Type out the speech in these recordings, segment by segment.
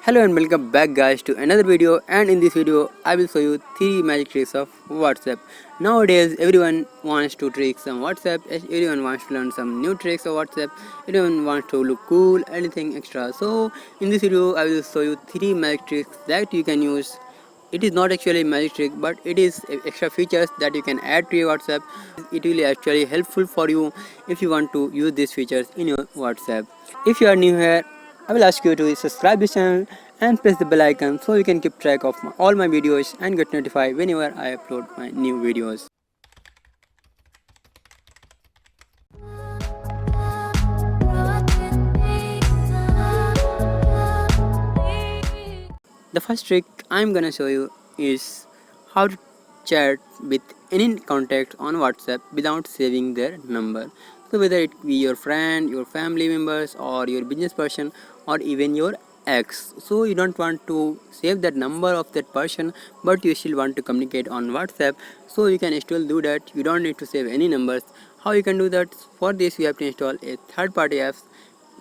Hello and welcome back guys to another video, and in this video I will show you 3 magic tricks of WhatsApp. Nowadays everyone wants to trick some WhatsApp, everyone wants to learn some new tricks of WhatsApp, everyone wants to look cool, anything extra. So in this video I will show you 3 magic tricks that you can use. It is not actually a magic trick, but it is extra features that you can add to your WhatsApp. It will actually helpful for you if you want to use these features in your WhatsApp. If you are new here, I will ask you to subscribe this channel and press the bell icon so you can keep track of all my videos and get notified whenever I upload my new videos. The first trick I'm gonna show you is how to chat with any contact on WhatsApp without saving their number. So whether it be your friend, your family members, or your business person, or even your ex. So you don't want to save that number of that person, but you still want to communicate on WhatsApp. So you can still do that. You don't need to save any numbers. How you can do that? For this you have to install a third-party apps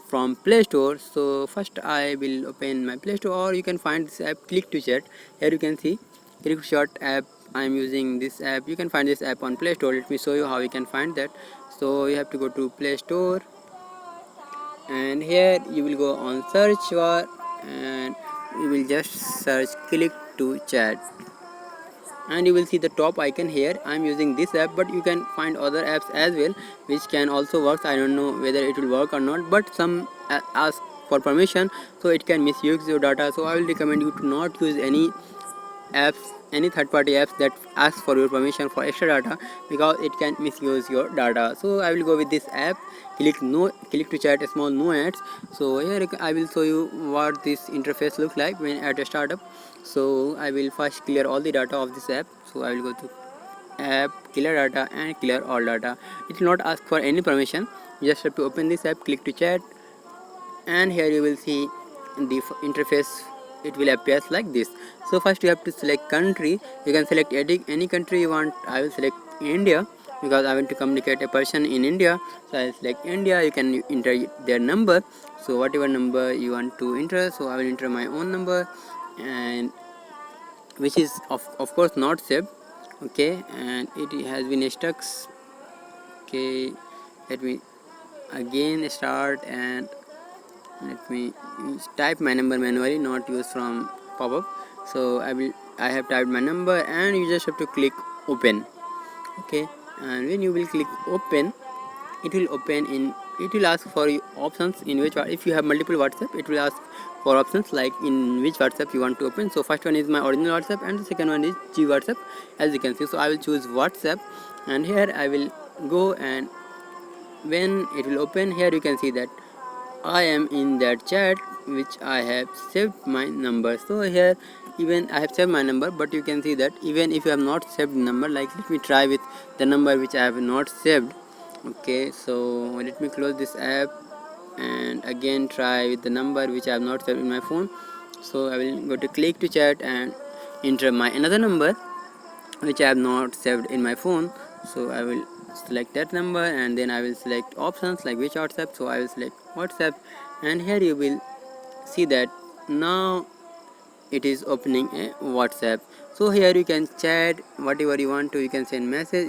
from Play Store. So first I will open my Play Store, or you can find this app Click to Chat. Here you can see Click to Chat app. I am using this app. You can find this app on Play Store. Let me show you how you can find that. So you have to go to Play Store, and here you will go on search bar, and you will just search Click to Chat, and you will see the top icon here. I'm using this app, but you can find other apps as well which can also work. I don't know whether it will work or not, but some ask for permission, so it can misuse your data. So I will recommend you to not use any apps, any third-party apps that ask for your permission for extra data, because it can misuse your data. So I will go with this app Click to Chat, small no ads. So here I will show you what this interface looks like when at a startup. So I will first clear all the data of this app. So I will go to app, clear data, and clear all data. It will not ask for any permission. You just have to open this app Click to Chat, and here you will see the interface. It will appear like this. So first you have to select country. You can select any country you want. I will select India because I want to communicate a person in India. So I will select India. You can enter their number, so whatever number you want to enter. So I will enter my own number, and which is of course not saved. Okay, and it has been stuck. Okay, let me again start, and let me type my number manually, not use from pop-up. So I have typed my number, and you just have to click open. Okay, and when you will click open, it will open in, it will ask for options in which, if you have multiple WhatsApp, it will ask for options like in which WhatsApp you want to open. So first one is my original WhatsApp, and the second one is G WhatsApp, as you can see. So I will choose WhatsApp, and here I will go, and when it will open, here you can see that I am in that chat which I have saved my number. So here even I have saved my number, but you can see that even if you have not saved the number, like let me try with the number which I have not saved. Okay, so let me close this app and again try with the number which I have not saved in my phone. So I will go to Click to Chat and enter my another number which I have not saved in my phone. So I will select that number, and then I will select options like which WhatsApp. So I will select WhatsApp, and here you will see that now it is opening a WhatsApp. So here you can chat whatever you want to. You can send message,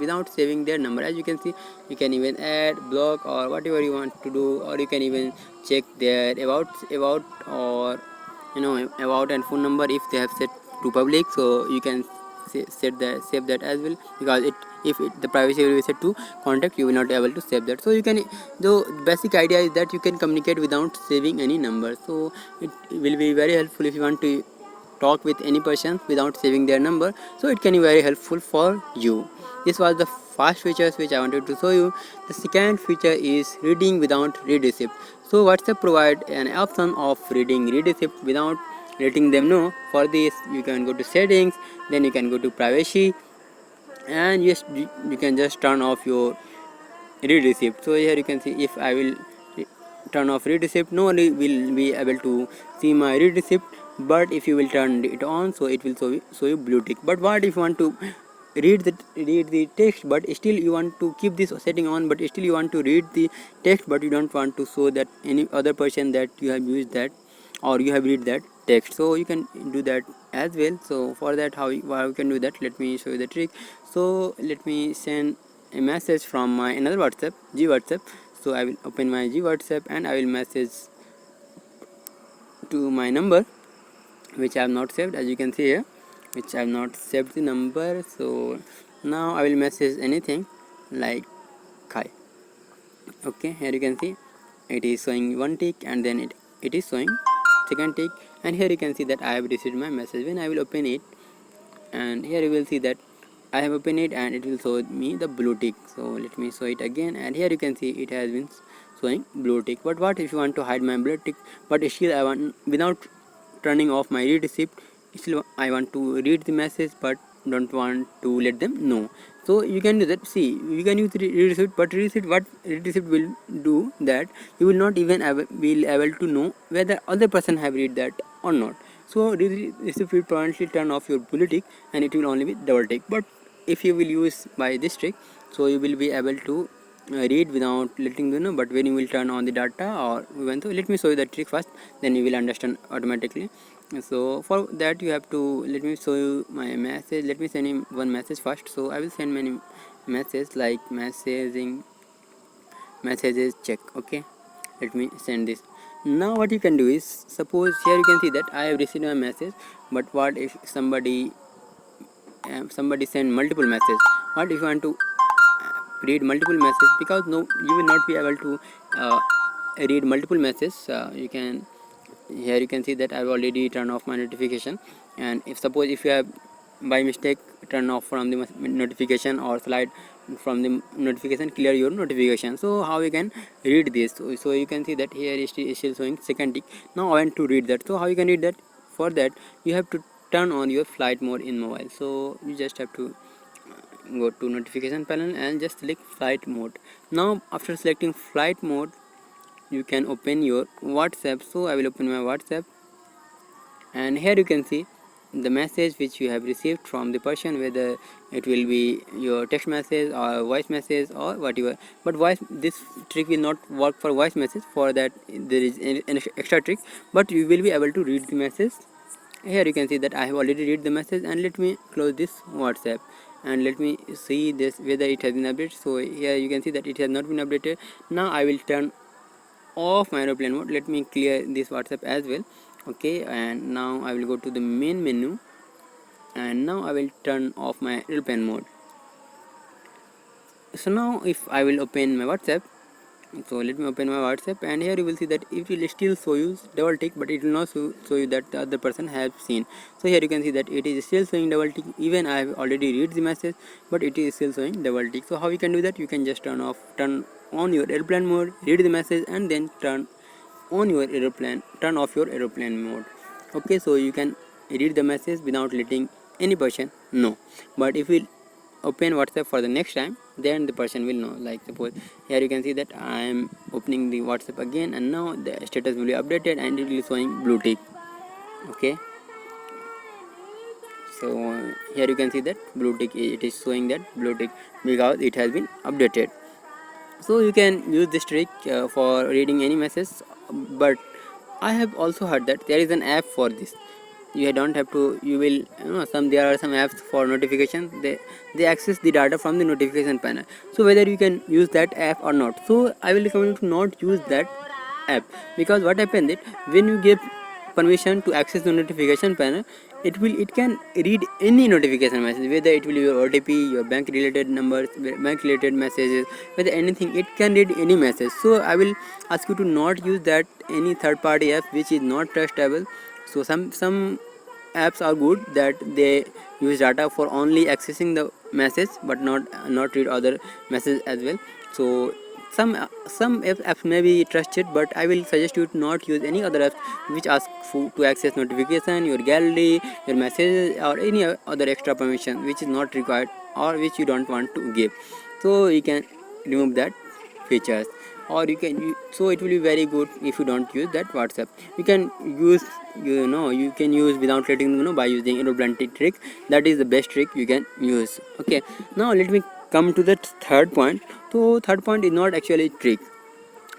without saving their number. As you can see, you can even add, block, or whatever you want to do, or you can even check their about or about and phone number if they have set to public. So you can save that as well, because the privacy will be set to contact, you will not be able to save that. So you can, the basic idea is that you can communicate without saving any number. So it will be very helpful if you want to talk with any person without saving their number. So it can be very helpful for you. This was the first features which I wanted to show you. The second feature is reading without read receipt. So WhatsApp provide an option of reading read receipt without letting them know. For this you can go to settings, then you can go to privacy, and yes, you can just turn off your read receipt. So here you can see, if I will turn off read receipt, no one will be able to see my read receipt, but if you will turn it on, so it will show you blue tick. But what if you want to read the text, but still you want to keep this setting on, but still you want to read the text, but you don't want to show that any other person that you have used that or you have read that text, so you can do that as well. So for that, how you can do that, let me show you the trick. So let me send a message from my another WhatsApp, G WhatsApp. So I will open my G WhatsApp and I will message to my number which I have not saved, as you can see here, which I have not saved the number. So now I will message anything like hi. Okay, here you can see it is showing one tick, and then it is showing second tick, and here you can see that I have received my message. When I will open it, and here you will see that I have opened it and it will show me the blue tick. So let me show it again, and here you can see it has been showing blue tick. But what if you want to hide my blue tick, but still I want, without turning off my read receipt, still I want to read the message but don't want to let them know. So you can do that. See, you can use read receipt, but what read receipt will do that you will not even be able to know whether other person have read that or not. So read receipt will permanently turn off your blue tick and it will only be double tick. But if you will use by this trick, so you will be able to read without letting them know. But when you will turn on the data, or even though, let me show you the trick first, then you will understand automatically. So for that you have to, let me show you my message. Let me send him one message first. So I will send many messages like messages check. Okay, let me send this. Now what you can do is, suppose here you can see that I have received a message, but what if somebody send multiple messages? What if you want to read multiple messages? Because no, you will not be able to read multiple messages. You can, here you can see that I've already turned off my notification, and if suppose if you have by mistake turn off from the notification or slide from the notification, clear your notification. So how you can read this? So you can see that here is still showing second tick. Now I want to read that. So how you can read that? For that you have to turn on your flight mode in mobile. So you just have to go to notification panel and just select flight mode. Now after selecting flight mode, you can open your WhatsApp. So I will open my WhatsApp, and here you can see the message which you have received from the person, whether it will be your text message or voice message or whatever. But voice, this trick will not work for voice message. For that there is an extra trick, but you will be able to read the message. Here you can see that I have already read the message, and let me close this WhatsApp and let me see this whether it has been updated. So here you can see that it has not been updated. Now I will turn off my aeroplane mode. Let me clear this WhatsApp as well. Okay, and now I will go to the main menu, and now I will turn off my aeroplane mode. So now if I will open my WhatsApp, so let me open my WhatsApp, and here you will see that it will still show you double tick, but it will not show you that the other person has seen. So here you can see that it is still showing double tick. Even I have already read the message, but it is still showing double tick. So how you can do that? You can just turn on your airplane mode, read the message, and then turn off your aeroplane mode. Okay, so you can read the message without letting any person know. But if we open WhatsApp for the next time, then the person will know. Like suppose here you can see that I am opening the WhatsApp again, and now the status will be updated and it will be showing blue tick. Okay, so here you can see that blue tick, it is showing that blue tick because it has been updated. So you can use this trick for reading any message. But I have also heard that there is an app for this. You don't have to, you will, some, there are some apps for notification. They access the data from the notification panel. So whether you can use that app or not. So I will recommend you to not use that app, because what happened that when you give permission to access the notification panel, it can read any notification message, whether it will be your OTP, your bank related numbers, bank related messages, whether anything, it can read any message. So I will ask you to not use that any third party app which is not trustable. So some apps are good that they use data for only accessing the message, but not read other messages as well. So some apps may be trusted, but I will suggest you to not use any other apps which ask to access notification, your gallery, your messages, or any other extra permission which is not required or which you don't want to give. So you can remove that features, or you can so it will be very good if you don't use that WhatsApp. You can use, you can use without letting them know by using aeroplane trick. That is the best trick you can use. Okay, now let me come to the third point. So third point is not actually a trick,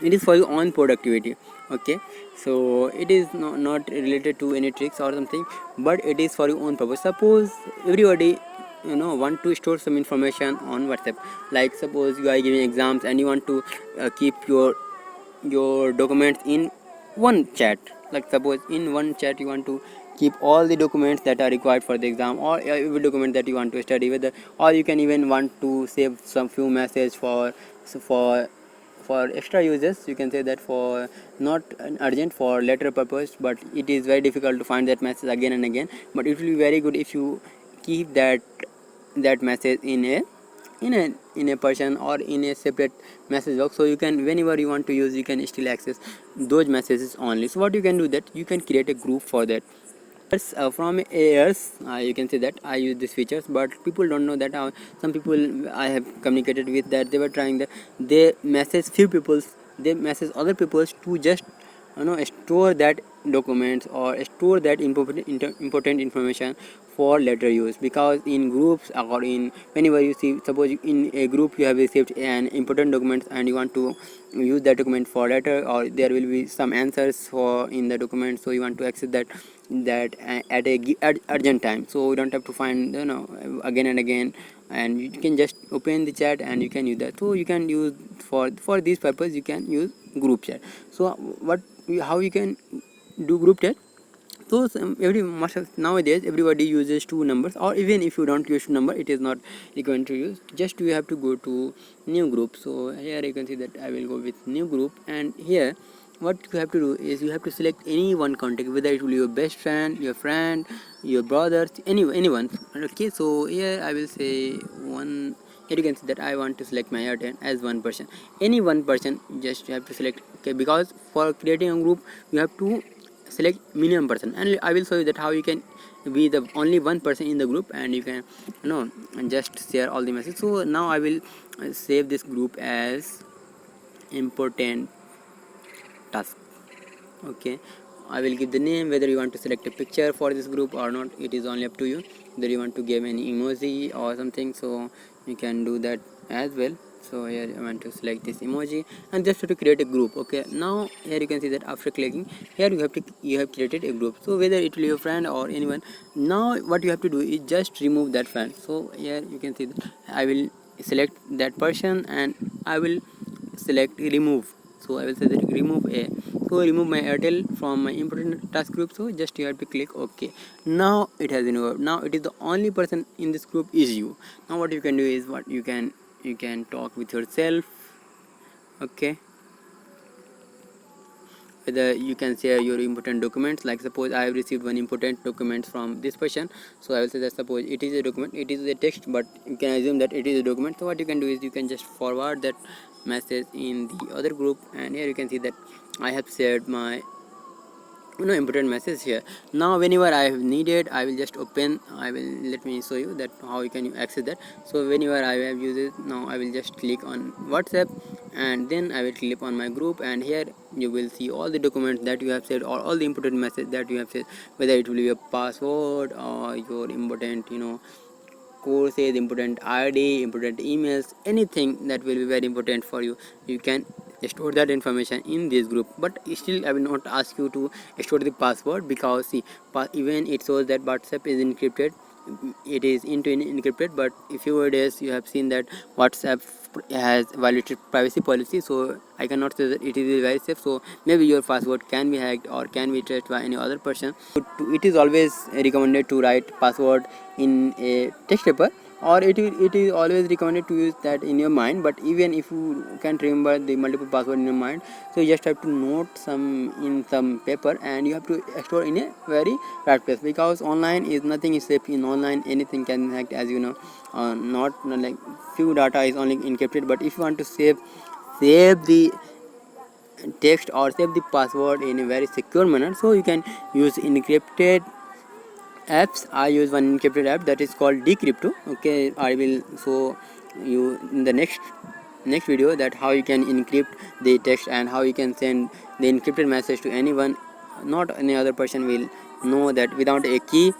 it is for your own productivity. Okay, So it is not related to any tricks or something, but it is for your own purpose. Suppose everybody want to store some information on WhatsApp, like suppose you are giving exams and you want to keep your documents in one chat. Like suppose in one chat you want to keep all the documents that are required for the exam, or every document that you want to study with, or you can even want to save some few messages for extra uses. You can say that for not an urgent, for letter purpose, but it is very difficult to find that message again and again. But it will be very good if you keep that message in a person or in a separate message box, so you can, whenever you want to use, you can still access those messages only. So what you can do, that you can create a group for that. From years, you can say that I use these features, but people don't know that. Some people I have communicated with, that they were trying that they message few people, they message other people to just store that documents or store that important information for later use. Because in groups, or in whenever you see, suppose in a group you have received an important document and you want to use that document for later, or there will be some answers for in the document, so you want to access that at a urgent time, so you don't have to find again and again, and you can just open the chat and you can use that. So you can use for this purpose, you can use group chat. So how you can do group chat? So every most nowadays everybody uses two numbers, or even if you don't use number, it is not going to use, just you have to go to new group. So here you can see that I will go with new group, and here what you have to do is you have to select any one contact, whether it will be your best friend, your brothers, anyone. Okay, so here I will say one. Here you can see that I want to select my Airtel as one person, any one person, just you have to select. Okay, because for creating a group you have to select minimum person, and I will show you that how you can be the only one person in the group, and you can just share all the messages. So now I will save this group as important task. Okay, I will give the name, whether you want to select a picture for this group or not, it is only up to you. Whether you want to give any emoji or something, so you can do that as well. So here I want to select this emoji and just to create a group. Okay, now here you can see that after clicking here you have created a group. So whether it will be your friend or anyone, now what you have to do is just remove that friend. So here you can see that I will select that person and I will select remove. So I will say that remove a. So remove my Airtel from my important task group. So just you have to click OK. Now it has been removed. Now it is the only person in this group is you. Now what you can do is, what you can talk with yourself. Okay, whether you can share your important documents, like suppose I have received one important document from this person. So I will say that suppose it is a document, it is a text, but you can assume that it is a document. So what you can do is you can just forward that message in the other group, and here you can see that I have shared my important message here. Now whenever I have needed, I will just open, I will, let me show you that how you can access that. So whenever I have used it, now I will just click on WhatsApp, and then I will click on my group, and here you will see all the documents that you have said, or all the important message that you have said, whether it will be your password or your important courses, important ID, important emails, anything that will be very important for you. You can store that information in this group, but still I will not ask you to store the password, because see, even it shows that WhatsApp is encrypted, it is into encrypted, but if you days you have seen that WhatsApp has violated privacy policy, so I cannot say that it is very safe. So maybe your password can be hacked or can be traced by any other person. It is always recommended to write password in a text paper, or it is always recommended to use that in your mind. But even if you can't remember the multiple password in your mind, so you just have to note some in some paper, and you have to store in a very right place, because online is nothing is safe. In online anything can be hacked, as you know. Not like few data is only encrypted, but if you want to save the text or save the password in a very secure manner, so you can use encrypted apps. I use one encrypted app that is called Decrypto. Okay, I will show you in the next video that how you can encrypt the text and how you can send the encrypted message to anyone. Not any other person will know that without a key.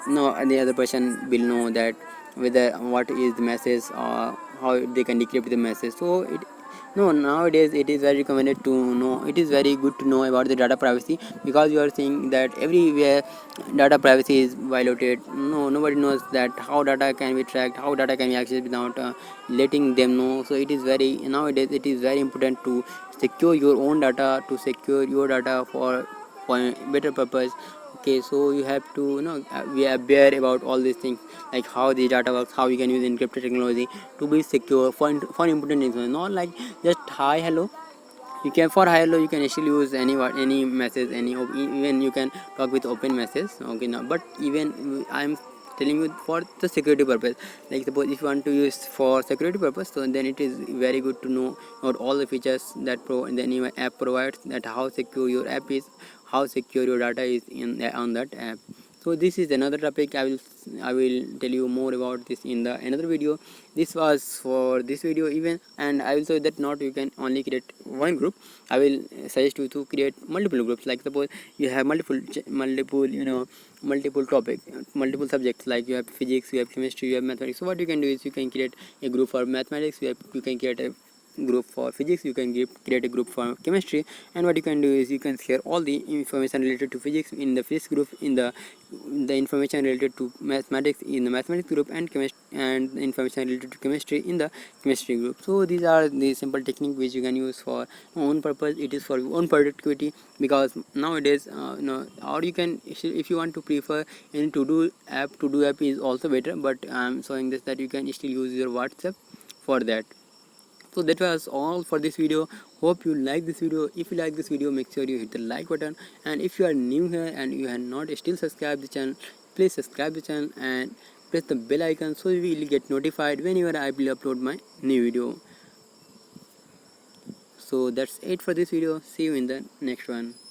No, any other person will know that whether what is the message or how they can decrypt the message. So No, nowadays it is very recommended to know. It is very good to know about the data privacy, because you are seeing that everywhere data privacy is violated. No, nobody knows that how data can be tracked, how data can be accessed without letting them know. So it is very, nowadays it is very important to secure your own data, to secure your data for a better purpose. Okay, so you have to, we are aware about all these things, like how the data works, how you can use encrypted technology to be secure for important information. Not like just hi hello. You can, for hi hello you can actually use any word, any message, even you can talk with open message. Okay, now but even I'm telling you for the security purpose. Like suppose if you want to use for security purpose, so then it is very good to know about all the features that the any app provides, that how secure your app is, how secure your data is in on that app. So this is another topic. I will tell you more about this in the another video. This was for this video even, and I will say that not you can only create one group. I will suggest you to create multiple groups. Like suppose you have multiple multiple topic, multiple subjects, like you have physics, you have chemistry, you have mathematics. So what you can do is you can create a group for mathematics, you can create a group for physics, you can create a group for chemistry. And what you can do is you can share all the information related to physics in the physics group, in the information related to mathematics in the mathematics group, and chemistry and the information related to chemistry in the chemistry group. So these are the simple technique which you can use for own purpose. It is for your own productivity, because nowadays or you can, if you want to prefer any to do app is also better, but I'm showing this that you can still use your WhatsApp for that. So that was all for this video. Hope you like this video. If you like this video, make sure you hit the like button, and if you are new here and you have not still subscribed the channel, please subscribe the channel and press the bell icon so you will get notified whenever I will upload my new video. So that's it for this video. See you in the next one.